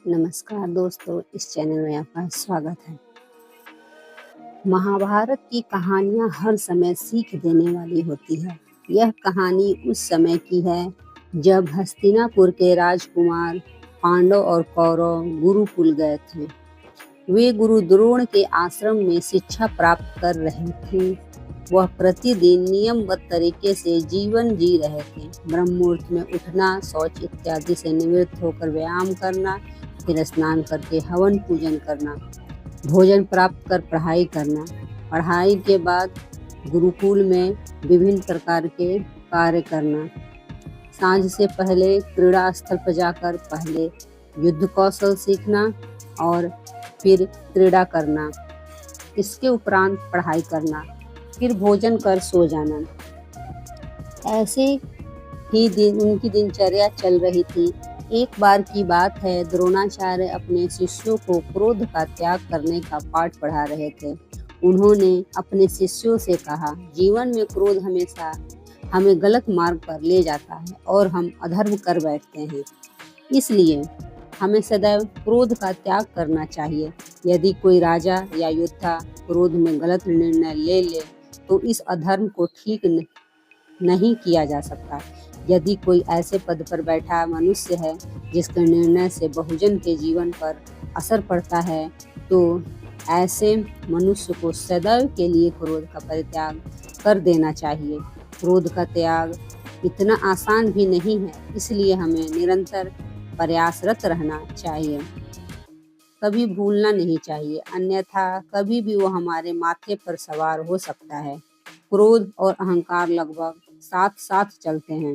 नमस्कार दोस्तों, इस चैनल में आपका स्वागत है। महाभारत की कहानियाँ हर समय सीख देने वाली होती है। यह कहानी उस समय की है जब हस्तिनापुर के राजकुमार पांडव और कौरव गुरुकुल गए थे। वे गुरु द्रोण के आश्रम में शिक्षा प्राप्त कर रहे थे। वह प्रतिदिन नियमबद्ध तरीके से जीवन जी रहे थे। ब्रह्म मुहूर्त में उठना, शौच इत्यादि से निवृत्त होकर व्यायाम करना, फिर स्नान करके हवन पूजन करना, भोजन प्राप्त कर पढ़ाई करना, पढ़ाई के बाद गुरुकुल में विभिन्न प्रकार के कार्य करना, सांझ से पहले क्रीड़ा स्थल पर जाकर पहले युद्ध कौशल सीखना और फिर क्रीड़ा करना, इसके उपरांत पढ़ाई करना, फिर भोजन कर सो जाना। ऐसे ही उनकी दिनचर्या चल रही थी। एक बार की बात है, द्रोणाचार्य अपने शिष्यों को क्रोध का त्याग करने का पाठ पढ़ा रहे थे। उन्होंने अपने शिष्यों से कहा, जीवन में क्रोध हमेशा हमें गलत मार्ग पर ले जाता है और हम अधर्म कर बैठते हैं। इसलिए हमें सदैव क्रोध का त्याग करना चाहिए। यदि कोई राजा या योद्धा क्रोध में गलत निर्णय ले ले तो इस अधर्म को ठीक नहीं किया जा सकता। यदि कोई ऐसे पद पर बैठा मनुष्य है जिसके निर्णय से बहुजन के जीवन पर असर पड़ता है, तो ऐसे मनुष्य को सदैव के लिए क्रोध का परित्याग कर देना चाहिए। क्रोध का त्याग इतना आसान भी नहीं है, इसलिए हमें निरंतर प्रयासरत रहना चाहिए। कभी भूलना नहीं चाहिए, अन्यथा कभी भी वो हमारे माथे पर सवार हो सकता है। क्रोध और अहंकार लगभग साथ साथ चलते हैं।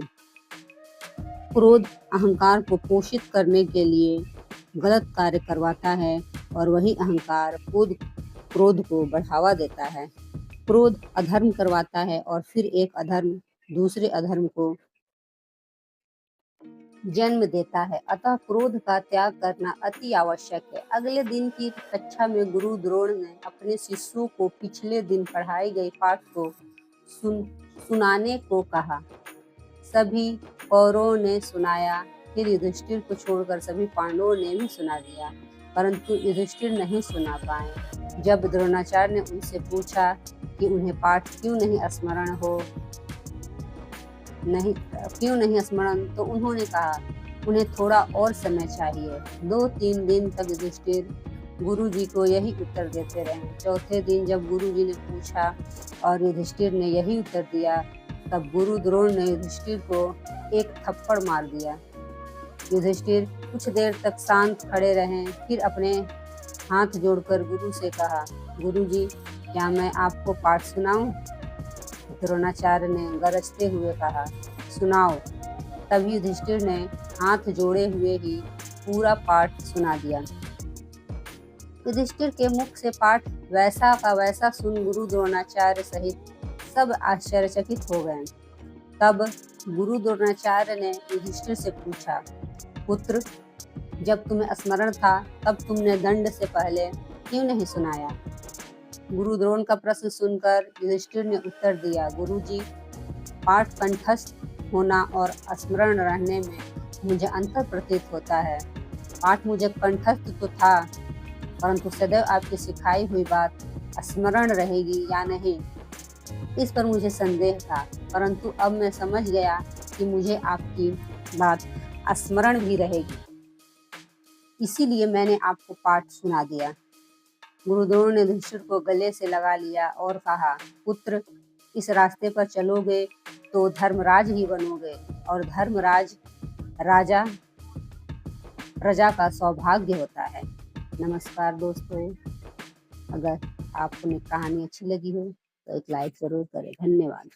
क्रोध अहंकार को पोषित करने के लिए गलत कार्य करवाता है और वही अहंकार क्रोध को बढ़ावा देता है। क्रोध अधर्म करवाता है और फिर एक अधर्म दूसरे अधर्म को जन्म देता है। अतः क्रोध का त्याग करना अति आवश्यक है। अगले दिन की कक्षा में गुरु द्रोण ने अपने शिष्यों को पिछले दिन पढ़ाई गई पाठ को सुनाने को कहा। सभी कौरवों ने सुनाया। फिर युधिष्ठिर को छोड़कर सभी पांडवों ने भी सुना दिया, परंतु युधिष्ठिर नहीं सुना पाए। जब द्रोणाचार्य ने उनसे पूछा कि उन्हें पाठ क्यों नहीं स्मरण, तो उन्होंने कहा उन्हें थोड़ा और समय चाहिए। 2-3 दिन तक युधिष्ठिर गुरुजी को यही उत्तर देते रहे। चौथे दिन जब गुरुजी ने पूछा और युधिष्ठिर ने यही उत्तर दिया, तब गुरु द्रोण ने युधिष्ठिर को एक थप्पड़ मार दिया। युधिष्ठिर कुछ देर तक शांत खड़े रहे, फिर अपने हाथ जोड़कर गुरु से कहा, गुरुजी, क्या मैं आपको पाठ सुनाऊं? द्रोणाचार्य ने गरजते हुए कहा, सुनाओ। तभी युधिष्ठिर ने हाथ जोड़े हुए ही पूरा पाठ सुना दिया। युधिष्ठिर के मुख से पाठ वैसा का वैसा सुन गुरु द्रोणाचार्य सहित सब आश्चर्यचकित हो गए। तब गुरु द्रोणाचार्य ने युधिष्ठिर से पूछा, पुत्र, जब तुम्हें स्मरण था तब तुमने दंड से पहले क्यों नहीं सुनाया? गुरु द्रोण का प्रश्न सुनकर युधिष्ठिर ने उत्तर दिया, गुरुजी, पाठ कंठस्थ होना और स्मरण रहने में मुझे अंतर प्रतीत होता है। पाठ मुझे कंठस्थ तो था, परंतु सदैव आपकी सिखाई हुई बात स्मरण रहेगी या नहीं, इस पर मुझे संदेह था। परंतु अब मैं समझ गया कि मुझे आपकी बात स्मरण भी रहेगी, इसीलिए मैंने आपको पाठ सुना दिया। गुरु द्रोण ने युधिष्ठिर को गले से लगा लिया और कहा, पुत्र, इस रास्ते पर चलोगे तो धर्मराज ही बनोगे और धर्मराज राजा प्रजा का सौभाग्य होता है। नमस्कार दोस्तों, अगर आपको कहानी अच्छी लगी हो तो एक लाइक जरूर करें। धन्यवाद।